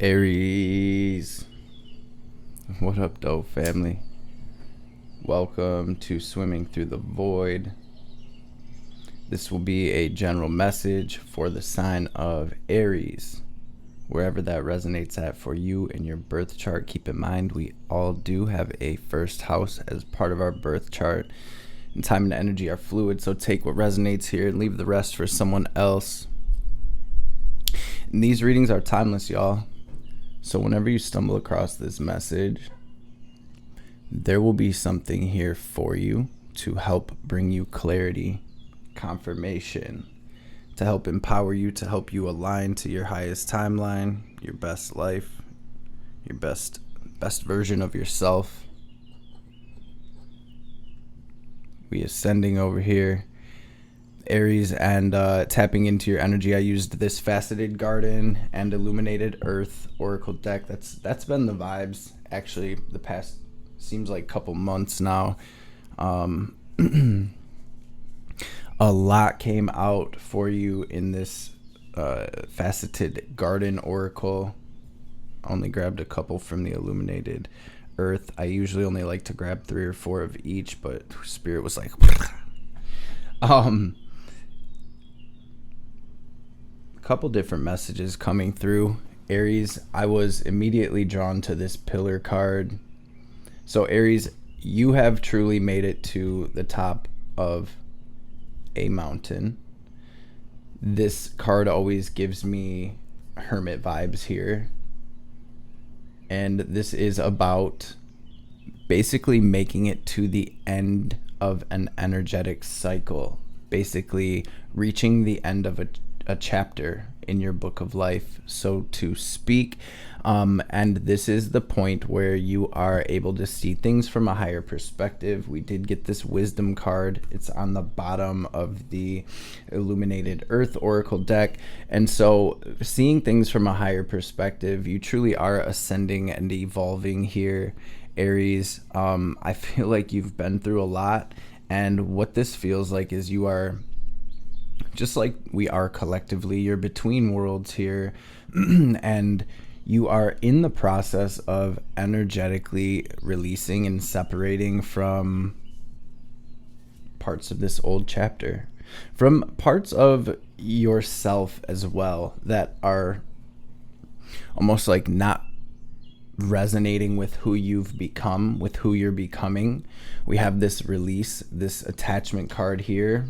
Aries, what up, though, family? Welcome to Swimming Through the Void. This will be a general message for the sign of Aries. Wherever that resonates at for you in your birth chart, keep in mind we all do have a first house as part of our birth chart. And time and energy are fluid, so take what resonates here and leave the rest for someone else. And these readings are timeless, y'all. So whenever you stumble across this message, there will be something here for you to help bring you clarity, confirmation, to help empower you, to help you align to your highest timeline, your best life, your best version of yourself. We ascending over here, Aries, and tapping into your energy. I used this Faceted Garden and Illuminated Earth Oracle deck. That's been the vibes actually the past seems like couple months now. A lot came out for you in this Faceted Garden Oracle. Only grabbed a couple from the Illuminated Earth. I usually only like to grab 3 or 4 of each, but Spirit was like couple different messages coming through. Aries, I was immediately drawn to this Pillar card. So Aries, you have truly made it to the top of a mountain. This card always gives me hermit vibes here. And this is about basically making it to the end of an energetic cycle. Basically reaching the end of a chapter in your book of life, so to speak. And this is the point where you are able to see things from a higher perspective. We did get this wisdom card. It's on the bottom of the Illuminated Earth Oracle deck. And so seeing things from a higher perspective, you truly are ascending and evolving here, Aries. I feel like you've been through a lot. And what this feels like is you are, just like we are collectively, you're between worlds here. And you are in the process of energetically releasing and separating from parts of this old chapter, from parts of yourself as well that are almost like not resonating with who you've become, with who you're becoming. We have this release, this attachment card here.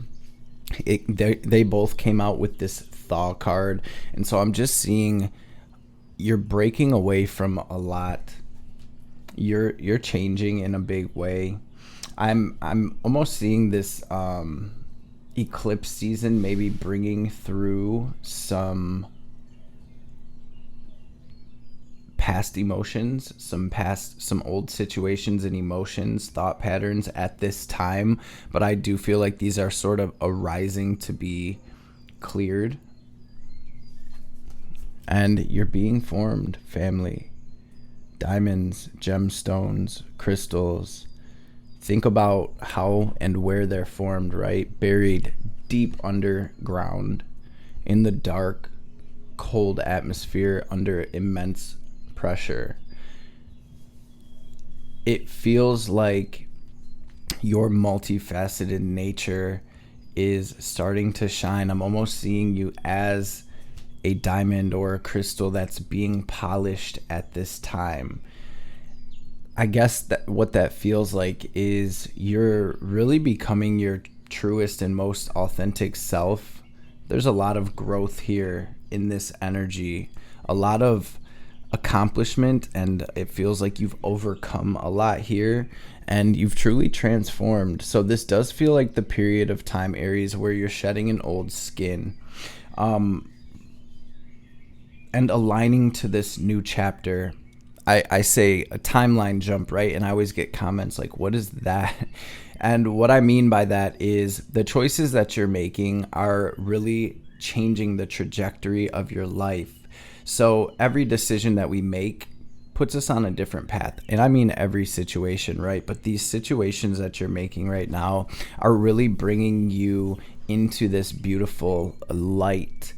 They both came out with this thaw card, and so I'm just seeing you're breaking away from a lot. You're changing in a big way. I'm almost seeing this eclipse season maybe bringing through some past emotions, some old situations and emotions, thought patterns at this time. But I do feel like these are sort of arising to be cleared. And you're being formed, family. Diamonds, gemstones, crystals. Think about how and where they're formed, right? Buried deep underground in the dark, cold atmosphere under immense pressure. It feels like your multifaceted nature is starting to shine. I'm almost seeing you as a diamond or a crystal that's being polished at this time. I guess that what that feels like is you're really becoming your truest and most authentic self. There's a lot of growth here in this energy, a lot of accomplishment, and it feels like you've overcome a lot here and you've truly transformed. So this does feel like the period of time, Aries, where you're shedding an old skin and aligning to this new chapter. I say a timeline jump, right? And I always get comments like, what is that? And what I mean by that is the choices that you're making are really changing the trajectory of your life. So every decision that we make puts us on a different path. And I mean every situation, right? But these situations that you're making right now are really bringing you into this beautiful light,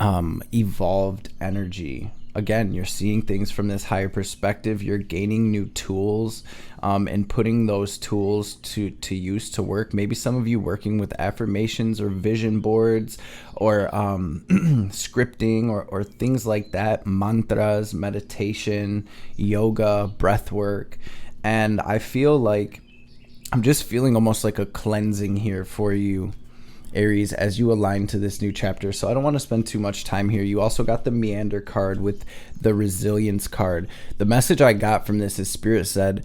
evolved energy. again, you're seeing things from this higher perspective. You're gaining new tools, and putting those tools to use to work. Maybe some of you working with affirmations or vision boards or scripting or things like that, mantras, meditation, yoga, breath work. And I feel like I'm just feeling almost like a cleansing here for you, Aries, as you align to this new chapter. So I don't want to spend too much time here. You also got the Meander card with the Resilience card. The message I got from this is Spirit said,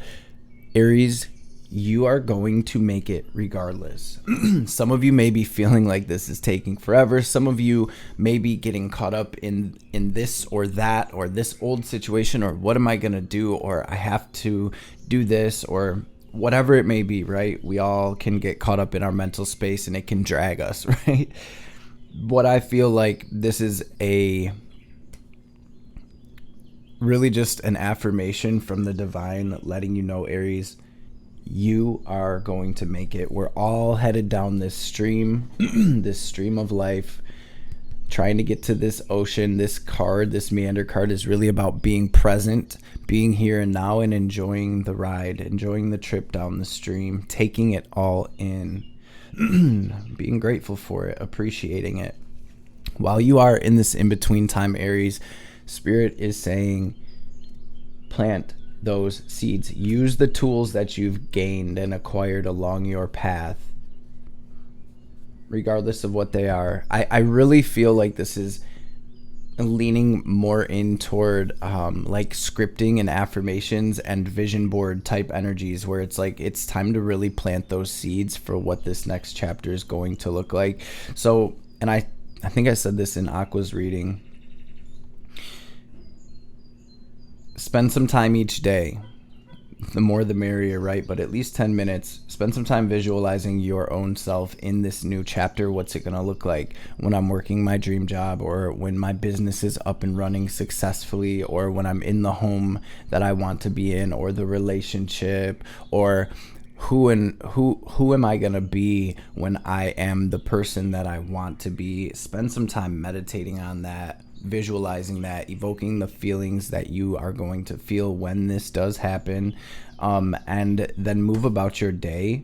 Aries, you are going to make it regardless. Some of you may be feeling like this is taking forever. Some of you may be getting caught up in this or that, or this old situation, or what am I going to do, or I have to do this, or whatever it may be, right? We all can get caught up in our mental space and it can drag us, right? What I feel like this is really just an affirmation from the divine letting you know, Aries, you are going to make it. We're all headed down this stream, this stream of life, trying to get to this ocean. This card, this Meander card, is really about being present, being here and now, and enjoying the ride, enjoying the trip down the stream, taking it all in, being grateful for it, appreciating it. While you are in this in-between time, Aries, Spirit is saying, plant those seeds. Use the tools that you've gained and acquired along your path, regardless of what they are. I really feel like this is leaning more in toward like scripting and affirmations and vision board type energies, where it's like it's time to really plant those seeds for what this next chapter is going to look like. So, and I think I said this in Aqua's reading, spend some time each day. The more the merrier, right? But at least 10 minutes. Spend some time visualizing your own self in this new chapter. What's it going to look like when I'm working my dream job, or when my business is up and running successfully, or when I'm in the home that I want to be in, or the relationship, or who am I going to be when I am the person that I want to be? Spend some time meditating on that, visualizing that, evoking the feelings that you are going to feel when this does happen, and then move about your day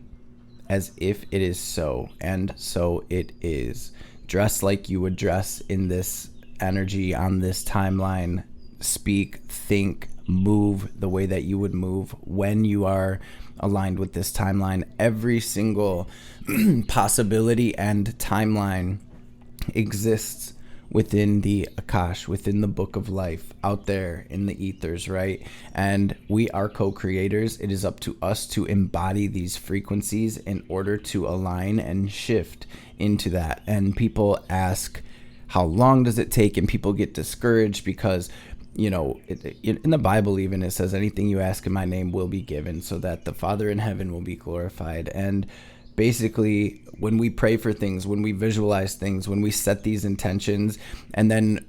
as if it is so, and so it is. Dress like you would dress in this energy on this timeline. Speak, think, move the way that you would move when you are aligned with this timeline. Every single possibility and timeline exists within the Akash, within the book of life, out there in the ethers, right? And we are co-creators. It is up to us to embody these frequencies in order to align and shift into that. And people ask, how long does it take? And people get discouraged because, you know, in the Bible even, it says anything you ask in my name will be given, so that the Father in heaven will be glorified. And basically, when we pray for things, when we visualize things, when we set these intentions, and then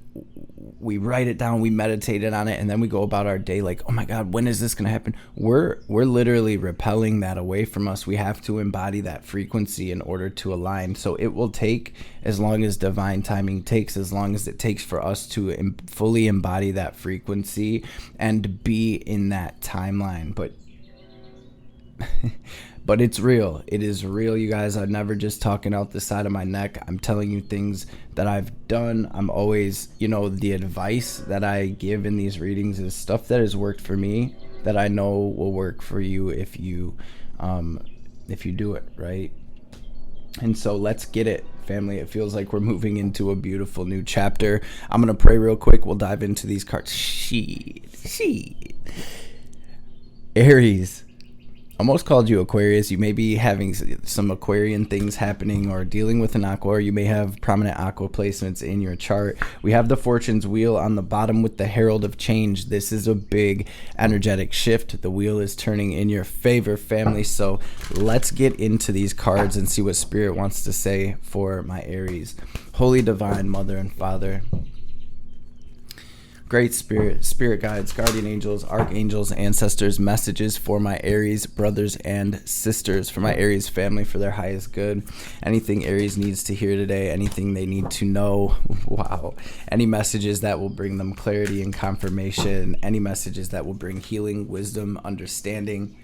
we write it down, we meditate on it, and then we go about our day like, oh my God, when is this going to happen? We're literally repelling that away from us. We have to embody that frequency in order to align. So it will take as long as divine timing takes, as long as it takes for us to fully embody that frequency and be in that timeline. But it's real. It is real, you guys. I'm never just talking out the side of my neck. I'm telling you things that I've done. I'm always, the advice that I give in these readings is stuff that has worked for me that I know will work for you if you do it, right? And so let's get it, family. It feels like we're moving into a beautiful new chapter. I'm going to pray real quick. We'll dive into these cards. Shit. Aries. Almost called you Aquarius. You may be having some Aquarian things happening or dealing with an aqua, or you may have prominent aqua placements in your chart. We have the Fortune's wheel on the bottom with the Herald of Change. This is a big energetic shift. The wheel is turning in your favor, family. So let's get into these cards and see what Spirit wants to say for my Aries. Holy Divine Mother and Father, Great spirit guides, guardian angels, archangels, ancestors, messages for my Aries brothers and sisters, for my Aries family, for their highest good. Anything Aries needs to hear today, anything they need to know. Wow. Any messages that will bring them clarity and confirmation, any messages that will bring healing, wisdom, understanding.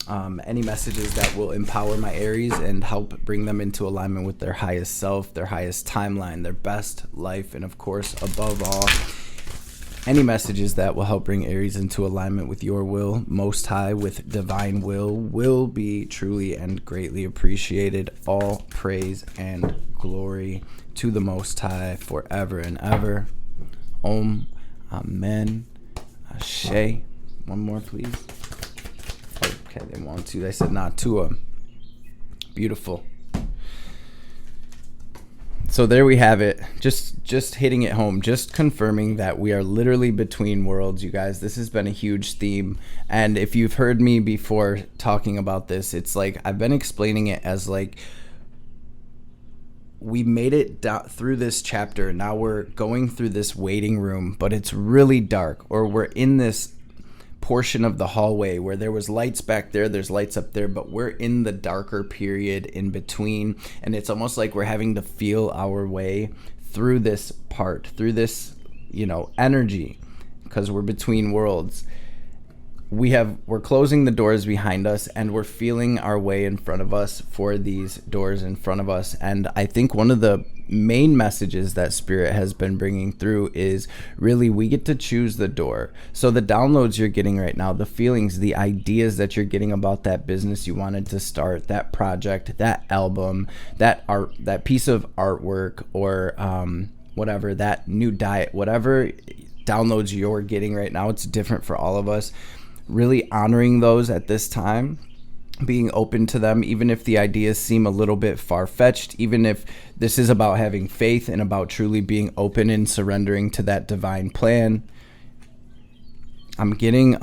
Any messages that will empower my Aries and help bring them into alignment with their highest self, their highest timeline, their best life, and of course, above all, any messages that will help bring Aries into alignment with your will, Most High, with divine will be truly and greatly appreciated. All praise and glory to the Most High forever and ever. Om, Amen, Ashe. One more, please. Okay, they want to. They said not to. Beautiful. So there we have it. Just hitting it home, just confirming that we are literally between worlds, you guys. This has been a huge theme. And if you've heard me before talking about this, it's like I've been explaining it as like we made it through this chapter. Now we're going through this waiting room, but it's really dark, or we're in this portion of the hallway where there was lights back there, there's lights up there, but we're in the darker period in between, and it's almost like we're having to feel our way through this part, through this, energy, because we're between worlds. We're closing the doors behind us, and we're feeling our way in front of us for these doors in front of us. And I think one of the main messages that Spirit has been bringing through is really we get to choose the door. So the downloads you're getting right now, the feelings, the ideas that you're getting about that business you wanted to start, that project, that album, that art, that piece of artwork, or whatever, that new diet, whatever downloads you're getting right now, it's different for all of us. Really honoring those at this time, being open to them, even if the ideas seem a little bit far-fetched, even if this is about having faith and about truly being open and surrendering to that divine plan. I'm getting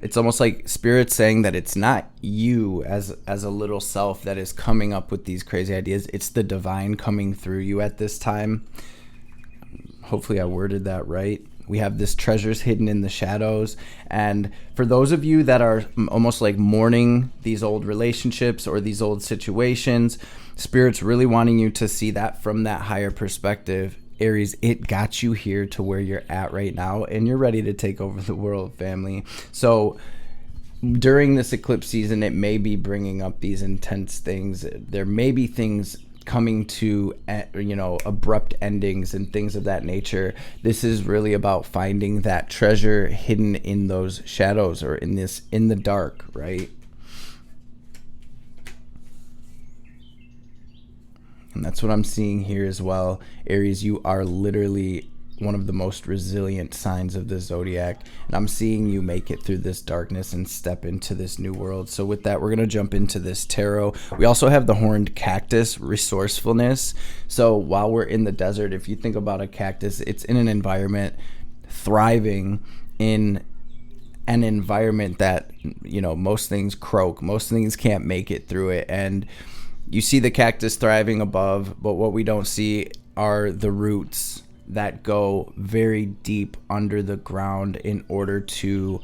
it's almost like Spirit saying that it's not you as a little self that is coming up with these crazy ideas. It's the divine coming through you at this time. Hopefully I worded that right. We have this treasures hidden in the shadows. And for those of you that are almost like mourning these old relationships or these old situations, Spirit's really wanting you to see that from that higher perspective. Aries, it got you here to where you're at right now, and you're ready to take over the world, family. So during this eclipse season, it may be bringing up these intense things. There may be things coming to abrupt endings and things of that nature. This is really about finding that treasure hidden in those shadows, or in the dark, right? And that's what I'm seeing here as well. Aries, you are literally one of the most resilient signs of the zodiac, and I'm seeing you make it through this darkness and step into this new world. So with that, we're going to jump into this tarot. We also have the horned cactus, resourcefulness. So while we're in the desert, if you think about a cactus, it's in an environment, thriving in an environment that, most things croak, most things can't make it through it. And you see the cactus thriving above, but what we don't see are the roots that go very deep under the ground in order to,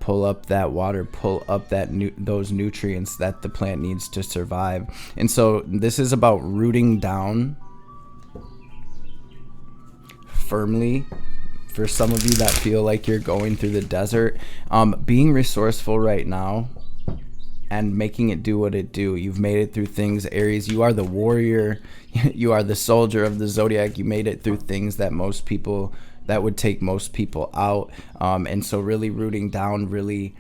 pull up that water, pull up those nutrients that the plant needs to survive. And so this is about rooting down firmly. For some of you that feel like you're going through the desert, being resourceful right now and making it do what it do. You've made it through things, Aries. You are the warrior. You are the soldier of the zodiac. You made it through things that would take most people out. And so really rooting down, really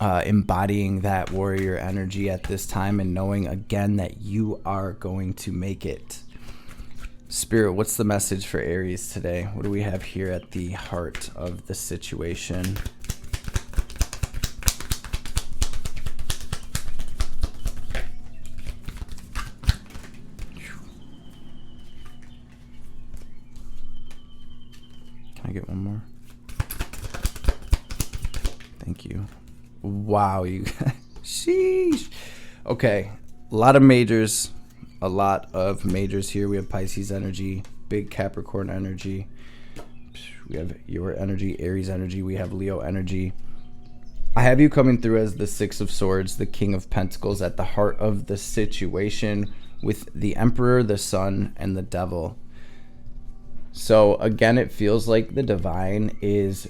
embodying that warrior energy at this time, and knowing again that you are going to make it. Spirit, what's the message for Aries today? What do we have here at the heart of the situation? Can I get one more? Thank you. Wow, you guys. Sheesh. Okay, a lot of majors, a lot of majors here. We have Pisces energy, big Capricorn energy. We have your energy, Aries energy. We have Leo energy. I have you coming through as the Six of Swords, the King of Pentacles, at the heart of the situation with the Emperor, the Sun, and the Devil. So again, it feels like the divine is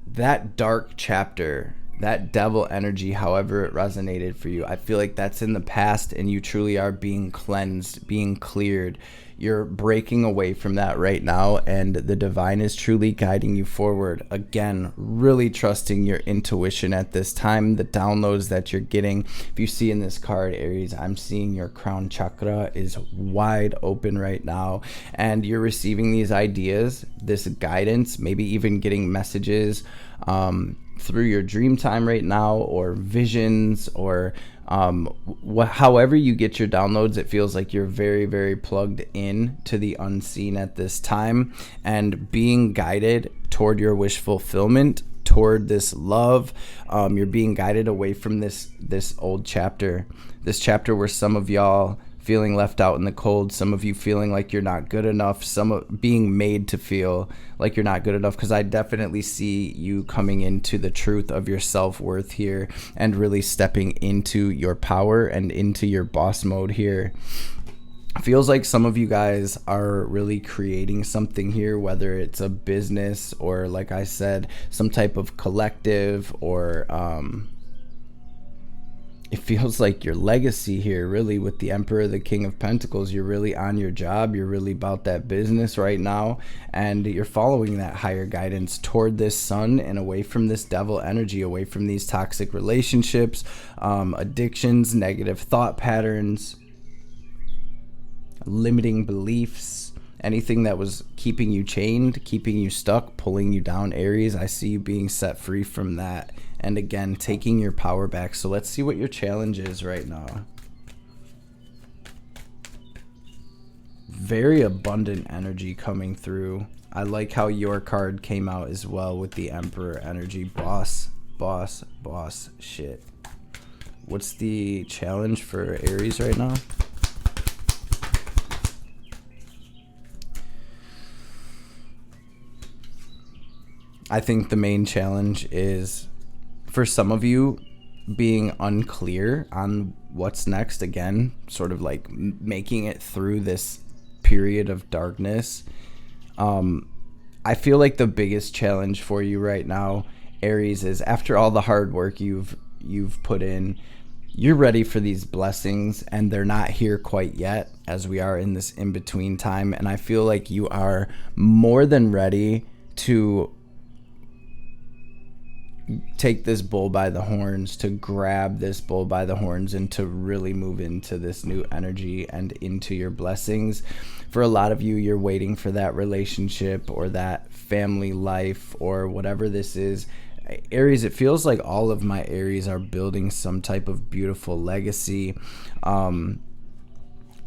that dark chapter, that devil energy, however it resonated for you. I feel like that's in the past and you truly are being cleansed, being cleared. You're breaking away from that right now, and the divine is truly guiding you forward. Again, really trusting your intuition at this time, the downloads that you're getting. If you see in this card, Aries, I'm seeing your crown chakra is wide open right now, and you're receiving these ideas, this guidance, maybe even getting messages through your dream time right now, or visions, or however you get your downloads. It feels like you're very, very plugged in to the unseen at this time and being guided toward your wish fulfillment, toward this love. You're being guided away from this old chapter, this chapter where some of y'all feeling left out in the cold, some of you feeling like you're not good enough, being made to feel like you're not good enough, because I definitely see you coming into the truth of your self-worth here and really stepping into your power and into your boss mode here. Feels like some of you guys are really creating something here, whether it's a business or, like I said, some type of collective, or it feels like your legacy here, really, with the Emperor, the King of Pentacles. You're really on your job. You're really about that business right now, and you're following that higher guidance toward this sun and away from this devil energy, away from these toxic relationships, addictions, negative thought patterns, limiting beliefs, anything that was keeping you chained, keeping you stuck, pulling you down, Aries. I see you being set free from that, and again, taking your power back. So let's see what your challenge is right now. Very abundant energy coming through. I like how your card came out as well with the Emperor energy. Boss shit. What's the challenge for Aries right now? I think the main challenge is, for some of you, being unclear on what's next. Again, sort of like making it through this period of darkness. I feel like the biggest challenge for you right now, Aries, is after all the hard work you've put in, you're ready for these blessings, and they're not here quite yet, as we are in this in-between time. And I feel like you are more than ready to take this bull by the horns, to grab this bull by the horns, and to really move into this new energy and into your blessings. For a lot of you, you're waiting for that relationship or that family life or whatever this is. Aries, it feels like all of my Aries are building some type of beautiful legacy.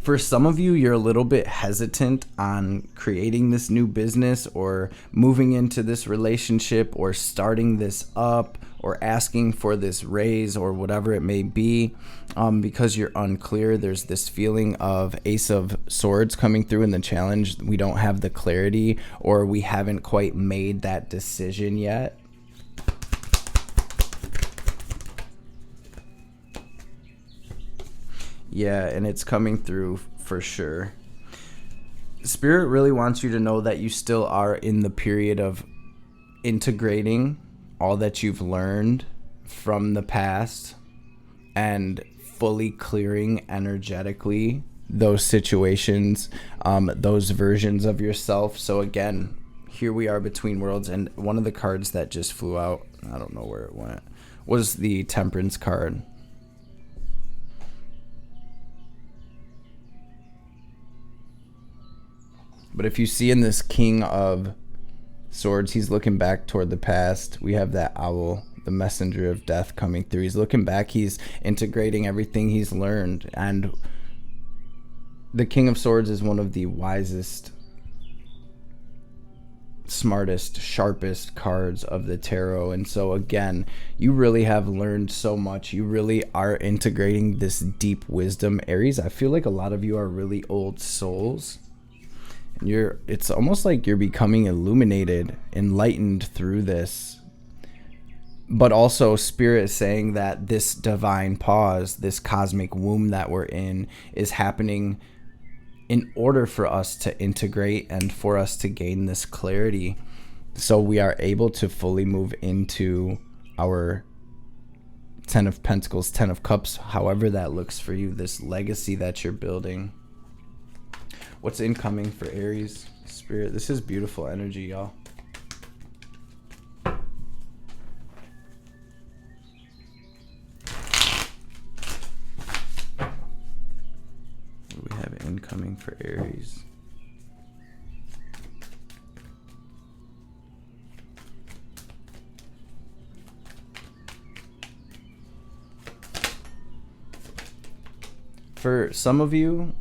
For some of you, you're a little bit hesitant on creating this new business or moving into this relationship or starting this up or asking for this raise or whatever it may be, because you're unclear. There's this feeling of Ace of Swords coming through in the challenge. We don't have the clarity, or we haven't quite made that decision yet. Yeah, and it's coming through for sure. Spirit really wants you to know that you still are in the period of integrating all that you've learned from the past and fully clearing energetically those situations, those versions of yourself. So again, here we are between worlds, and one of the cards that just flew out, I don't know where it went, was the Temperance card. But if you see in this King of Swords, he's looking back toward the past. We have that owl, the messenger of death, coming through. He's looking back. He's integrating everything he's learned. And the King of Swords is one of the wisest smartest, sharpest cards of the tarot. And so again, you really have learned so much. You really are integrating this deep wisdom, Aries. I feel like a lot of you are really old souls. And it's almost like you're becoming illuminated, enlightened through this. But also Spirit is saying that this divine pause, this cosmic womb that we're in, is happening in order for us to integrate and for us to gain this clarity, so we are able to fully move into our 10 of Pentacles, 10 of Cups, however that looks for you, this legacy that you're building. What's incoming for Aries, Spirit? This is beautiful energy, y'all. Incoming for Aries. For some of you,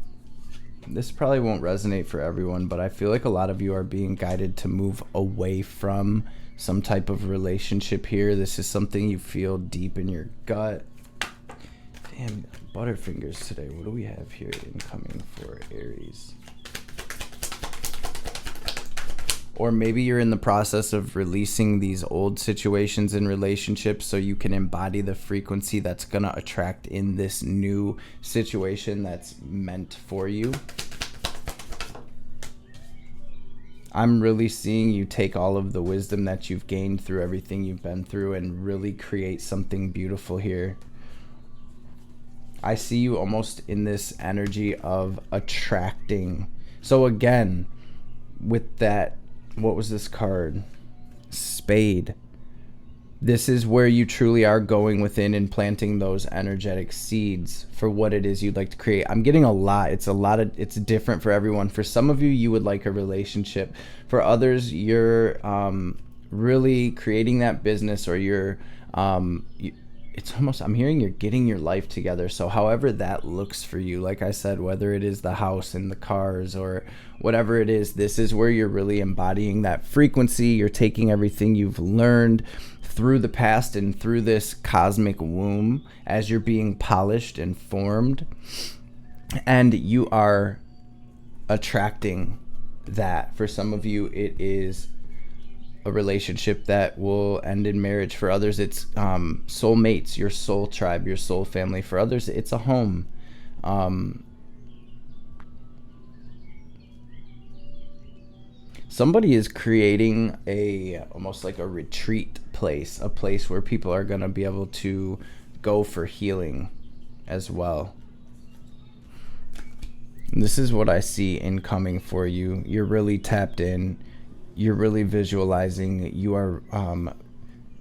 this probably won't resonate for everyone, but I feel like a lot of you are being guided to move away from some type of relationship here. This is something you feel deep in your gut. Damn, Butterfingers today. What do we have here incoming for Aries? Or maybe you're in the process of releasing these old situations in relationships so you can embody the frequency that's going to attract in this new situation that's meant for you. I'm really seeing you take all of the wisdom that you've gained through everything you've been through and really create something beautiful here. I see you almost in this energy of attracting. So again, with that, what was this card? Spade. This is where you truly are going within and planting those energetic seeds for what it is you'd like to create. I'm getting a lot. It's different for everyone. For some of you, you would like a relationship. For others, you're really creating that business, or it's almost, I'm hearing you're getting your life together. So however that looks for you, like I said, whether it is the house and the cars or whatever it is, this is where you're really embodying that frequency. You're taking everything you've learned through the past and through this cosmic womb as you're being polished and formed, and you are attracting that. For some of you, it is a relationship that will end in marriage. For others, it's soulmates, your soul tribe, your soul family. For others, it's a home. Somebody is creating almost like a retreat place, a place where people are going to be able to go for healing as well. And this is what I see incoming for you. You're really tapped in. You're really visualizing. You are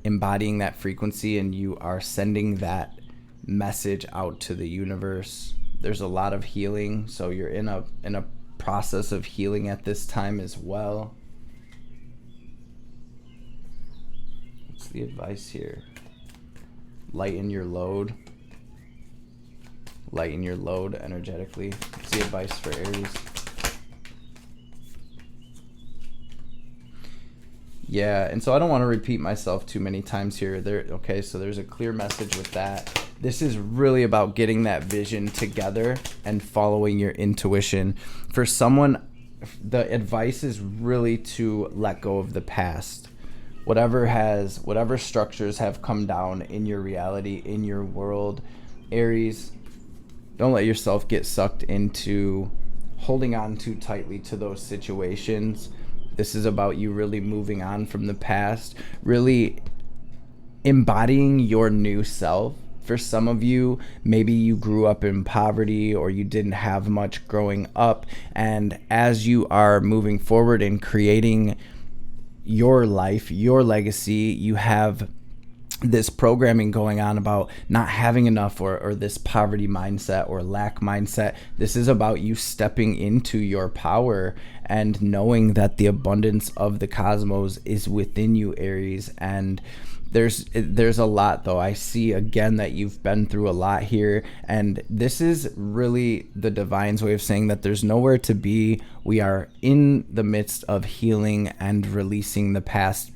embodying that frequency, and you are sending that message out to the universe. There's a lot of healing, so you're in a process of healing at this time as well. What's the advice here? Lighten your load. Lighten your load energetically. What's the advice for Aries? Yeah, and so I don't want to repeat myself too many times here. Okay, so there's a clear message with that. This is really about getting that vision together and following your intuition. For someone, the advice is really to let go of the past. Whatever structures have come down in your reality, in your world, Aries, don't let yourself get sucked into holding on too tightly to those situations. This is about you really moving on from the past, really embodying your new self. For some of you, maybe you grew up in poverty or you didn't have much growing up. And as you are moving forward and creating your life, your legacy, you have this programming going on about not having enough, or this poverty mindset or lack mindset. This is about you stepping into your power and knowing that the abundance of the cosmos is within you, Aries. And there's a lot, though. I see again that you've been through a lot here, and this is really the divine's way of saying that there's nowhere to be. We are in the midst of healing and releasing the past,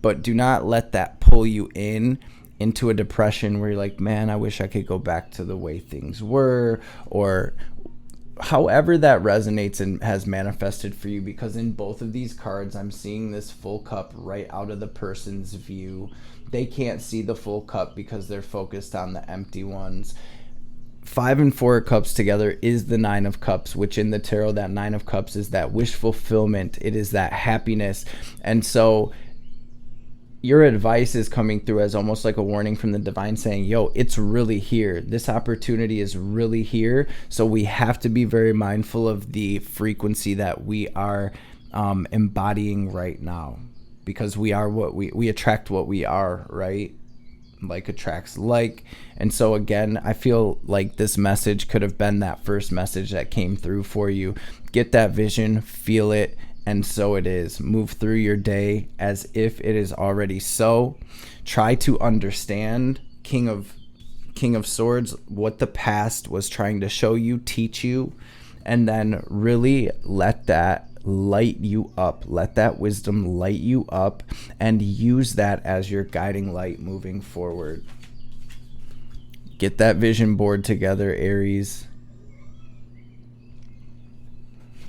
but do not let that pull you into a depression where you're like, man, I wish I could go back to the way things were, or however that resonates and has manifested for you. Because in both of these cards, I'm seeing this full cup right out of the person's view. They can't see the full cup because they're focused on the empty ones. 5 and 4 cups together is the 9 of cups, which in the tarot, that 9 of cups is that wish fulfillment. It is that happiness. And so your advice is coming through as almost like a warning from the divine saying, yo, it's really here. This opportunity is really here. So we have to be very mindful of the frequency that we are embodying right now, because we are what we attract what we are, right? Like attracts like. And so again, I feel like this message could have been that first message that came through for you. Get that vision, feel it, and so it is. Move through your day as if it is already so. Try to understand, King of Swords, what the past was trying to show you, teach you, and then really let that light you up. Let that wisdom light you up, and use that as your guiding light moving forward. Get that vision board together, Aries.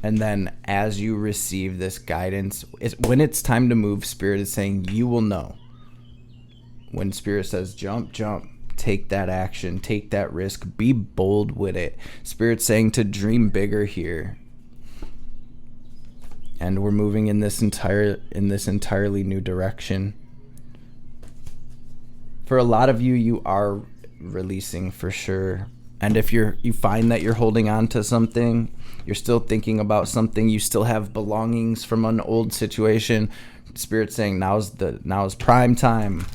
And then as you receive this guidance, when it's time to move, Spirit is saying you will know. When Spirit says jump, jump. Take that action. Take that risk. Be bold with it. Spirit's saying to dream bigger here. And we're moving in this entirely new direction. For a lot of you, you are releasing for sure. And if you find that you're holding on to something, you're still thinking about something, you still have belongings from an old situation, Spirit's saying now is prime time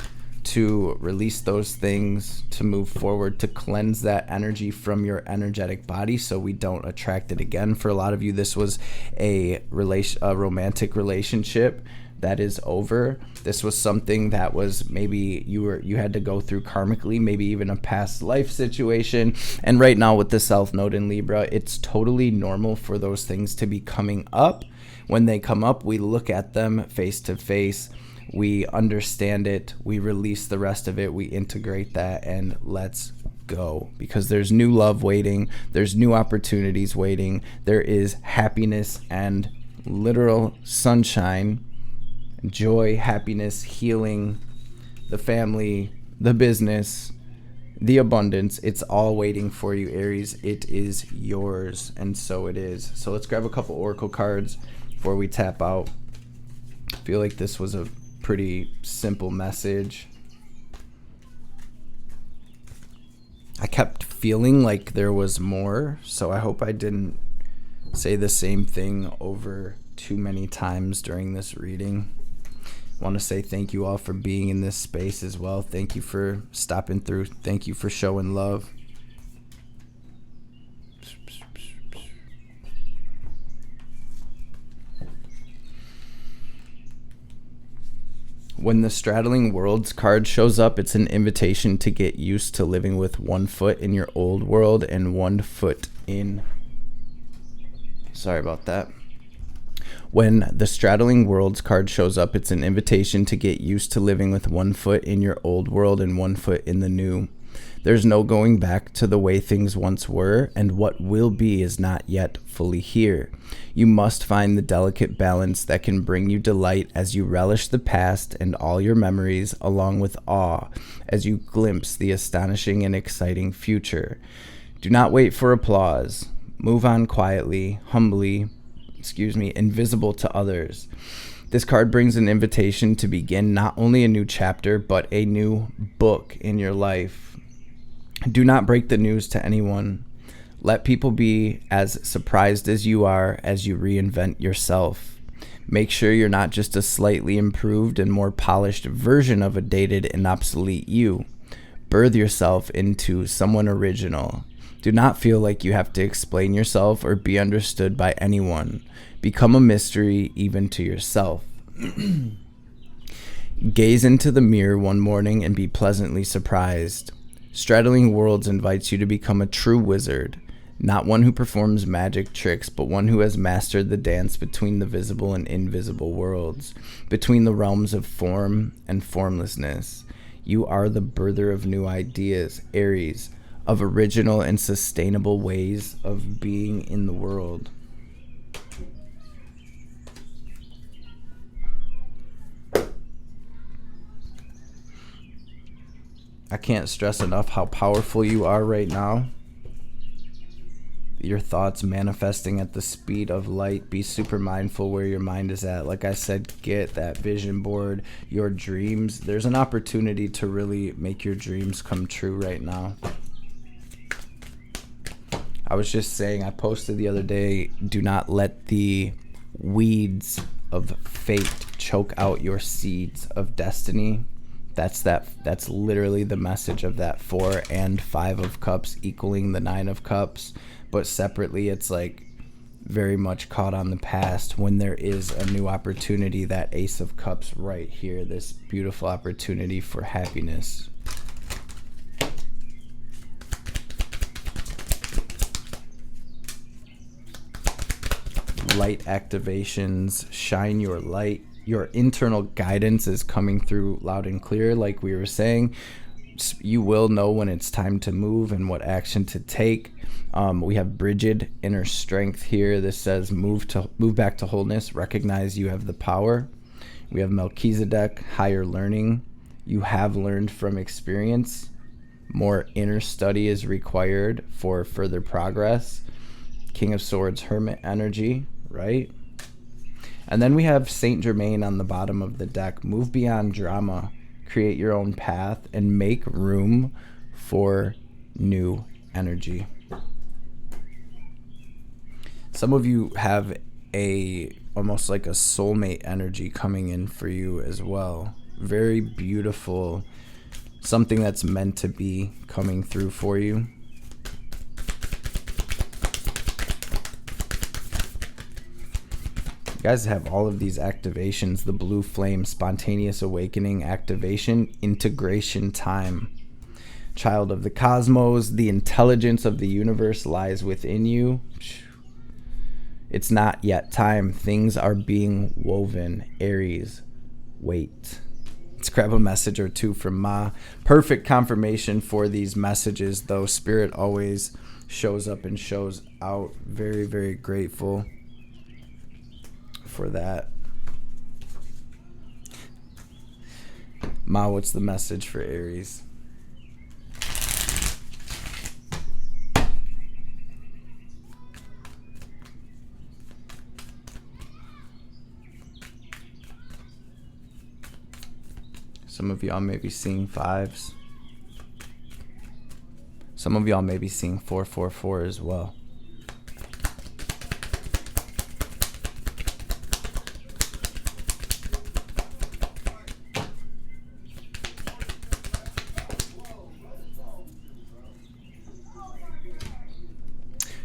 to release those things, to move forward, to cleanse that energy from your energetic body so we don't attract it again. For a lot of you, this was a romantic relationship that is over. This was something that was maybe you had to go through karmically, maybe even a past life situation. And right now with the South Node in Libra, it's totally normal for those things to be coming up. When they come up, we look at them face to face. We understand it. We release the rest of it. We integrate that, and let's go, because there's new love waiting. There's new opportunities waiting. There is happiness and literal sunshine, joy, happiness, healing, the family, the business, the abundance. It's all waiting for you, Aries. It is yours, and so it is. So let's grab a couple oracle cards before we tap out. I feel like this was a pretty simple message. I kept feeling like there was more, so I hope I didn't say the same thing over too many times during this reading. I want to say thank you all for being in this space as well. Thank you for stopping through. Thank you for showing love. When the Straddling Worlds card shows up, it's an invitation to get used to living with one foot in your old world and one foot in... Sorry about that. When the Straddling Worlds card shows up, it's an invitation to get used to living with one foot in your old world and one foot in the new. There's no going back to the way things once were, and what will be is not yet fully here. You must find the delicate balance that can bring you delight as you relish the past and all your memories, along with awe as you glimpse the astonishing and exciting future. Do not wait for applause. Move on quietly, humbly, invisible to others. This card brings an invitation to begin not only a new chapter, but a new book in your life. Do not break the news to anyone. Let people be as surprised as you are as you reinvent yourself. Make sure you're not just a slightly improved and more polished version of a dated and obsolete you. Birth yourself into someone original. Do not feel like you have to explain yourself or be understood by anyone. Become a mystery even to yourself. Gaze into the mirror one morning and be pleasantly surprised. Straddling Worlds invites you to become a true wizard. Not one who performs magic tricks, but one who has mastered the dance between the visible and invisible worlds, between the realms of form and formlessness. You are the birther of new ideas, Aries, of original and sustainable ways of being in the world. I can't stress enough how powerful you are right now. Your thoughts manifesting at the speed of light. Be super mindful where your mind is at. Like I said, get that vision board, your dreams. There's an opportunity to really make your dreams come true right now. I was just saying, I posted the other day, do not let the weeds of fate choke out your seeds of destiny. That's literally the message of that 4 and 5 of cups equaling the 9 of cups. But separately, it's like very much caught on the past when there is a new opportunity. That Ace of Cups right here, this beautiful opportunity for happiness. Light activations, shine your light. Your internal guidance is coming through loud and clear. Like we were saying, you will know when it's time to move and what action to take. We have Bridget, inner strength here. This says move back to wholeness. Recognize you have the power. We have Melchizedek, higher learning. You have learned from experience. More inner study is required for further progress. King of Swords, hermit energy, right? And then we have Saint Germain on the bottom of the deck. Move beyond drama. Create your own path and make room for new energy. Some of you have almost like a soulmate energy coming in for you as well. Very beautiful. Something that's meant to be coming through for you. You guys have all of these activations. The blue flame, spontaneous awakening, activation, integration time. Child of the cosmos, the intelligence of the universe lies within you. It's not yet time. Things are being woven. Aries, wait. Let's grab a message or two from Ma. Perfect confirmation for these messages, though. Spirit always shows up and shows out. Very, very grateful for that. Ma, what's the message for Aries? Some of y'all may be seeing 5s. Some of y'all may be seeing 444 as well.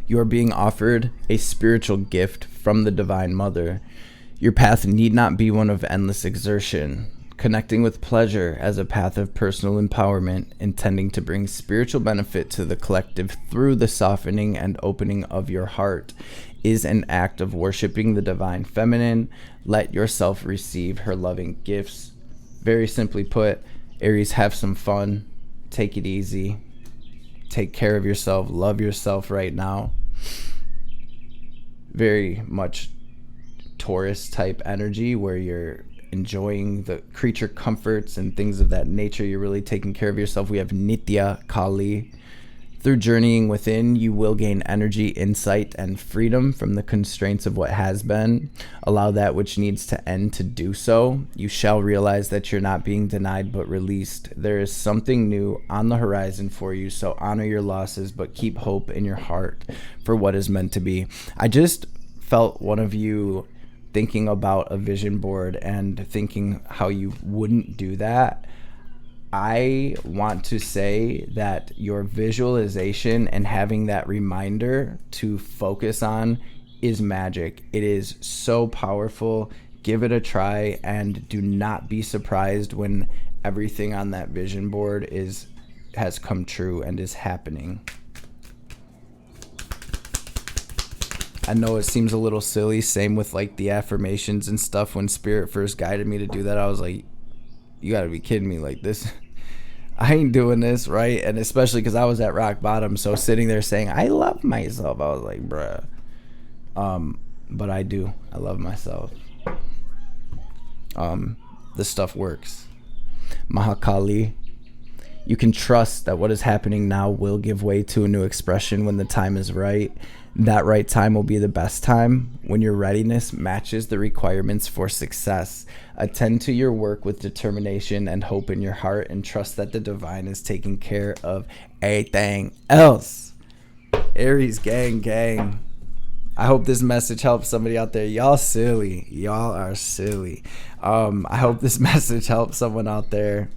You are being offered a spiritual gift from the Divine Mother. Your path need not be one of endless exertion. Connecting with pleasure as a path of personal empowerment, intending to bring spiritual benefit to the collective through the softening and opening of your heart, is an act of worshiping the Divine Feminine. Let yourself receive her loving gifts. Very simply put, Aries, have some fun. Take it easy. Take care of yourself. Love yourself right now. Very much Taurus type energy where you're enjoying the creature comforts and things of that nature. You're really taking care of yourself. We have Nitya Kali. Through journeying within, you will gain energy, insight, and freedom from the constraints of what has been. Allow that which needs to end to do so. You shall realize that you're not being denied but released. There is something new on the horizon for you, so honor your losses, but keep hope in your heart for what is meant to be. I just felt one of you thinking about a vision board and thinking how you wouldn't do that, I want to say that your visualization and having that reminder to focus on is magic. It is so powerful. Give it a try, and do not be surprised when everything on that vision board has come true and is happening. I know it seems a little silly. Same with like the affirmations and stuff. When Spirit first guided me to do that, I was like, you gotta be kidding me. Like this, I ain't doing this, right? And especially because I was at rock bottom. So sitting there saying, I love myself, I was like, bruh. But I do. I love myself. This stuff works. Mahakali. You can trust that what is happening now will give way to a new expression when the time is right. That right time will be the best time when your readiness matches the requirements for success. Attend to your work with determination and hope in your heart, and trust that the divine is taking care of everything else. Aries gang. I hope this message helps somebody out there. Y'all silly. Y'all are silly. I hope this message helps someone out there.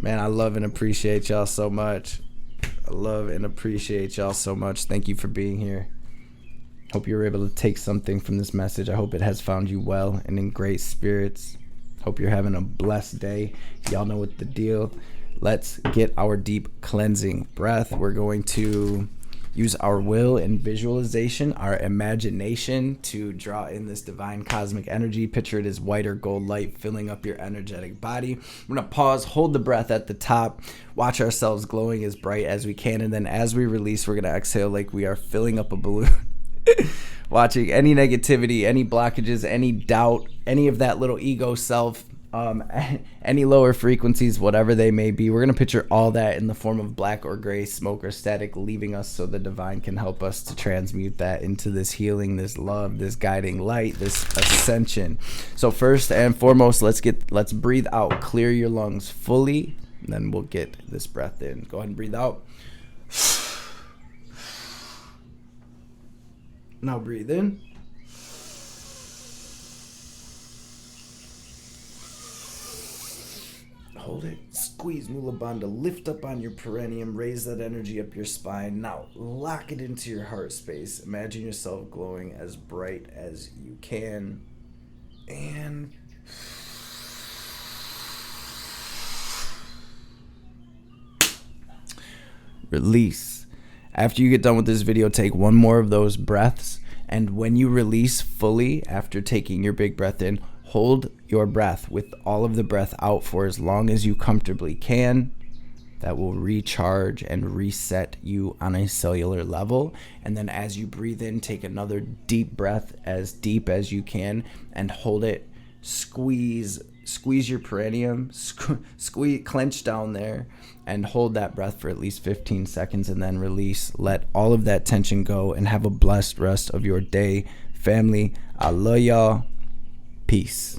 Man, I love and appreciate y'all so much. I love and appreciate y'all so much. Thank you for being here. Hope you were able to take something from this message. I hope it has found you well and in great spirits. Hope you're having a blessed day. Y'all know what the deal. Let's get our deep cleansing breath. We're going to use our will and visualization, our imagination, to draw in this divine cosmic energy. Picture it as white or gold light filling up your energetic body. We're going to pause, hold the breath at the top, watch ourselves glowing as bright as we can, and then as we release, we're going to exhale like we are filling up a balloon. Watching any negativity, any blockages, any doubt, any of that little ego self, any lower frequencies, whatever they may be. We're going to picture all that in the form of black or gray smoke or static leaving us, so the divine can help us to transmute that into this healing, this love, this guiding light, this ascension. So first and foremost, let's breathe out. Clear your lungs fully, and then we'll get this breath in. Go ahead and breathe out. Now breathe in. Hold it. Squeeze Mula Bandha. Lift up on your perineum. Raise that energy up your spine. Now lock it into your heart space. Imagine yourself glowing as bright as you can. And release. After you get done with this video, take one more of those breaths. And when you release fully, after taking your big breath in, hold your breath with all of the breath out for as long as you comfortably can. That will recharge and reset you on a cellular level. And then as you breathe in, take another deep breath, as deep as you can, and hold it. Squeeze your perineum, squeeze, clench down there, and hold that breath for at least 15 seconds, and then release. Let all of that tension go, and have a blessed rest of your day. Family, I love y'all. Peace.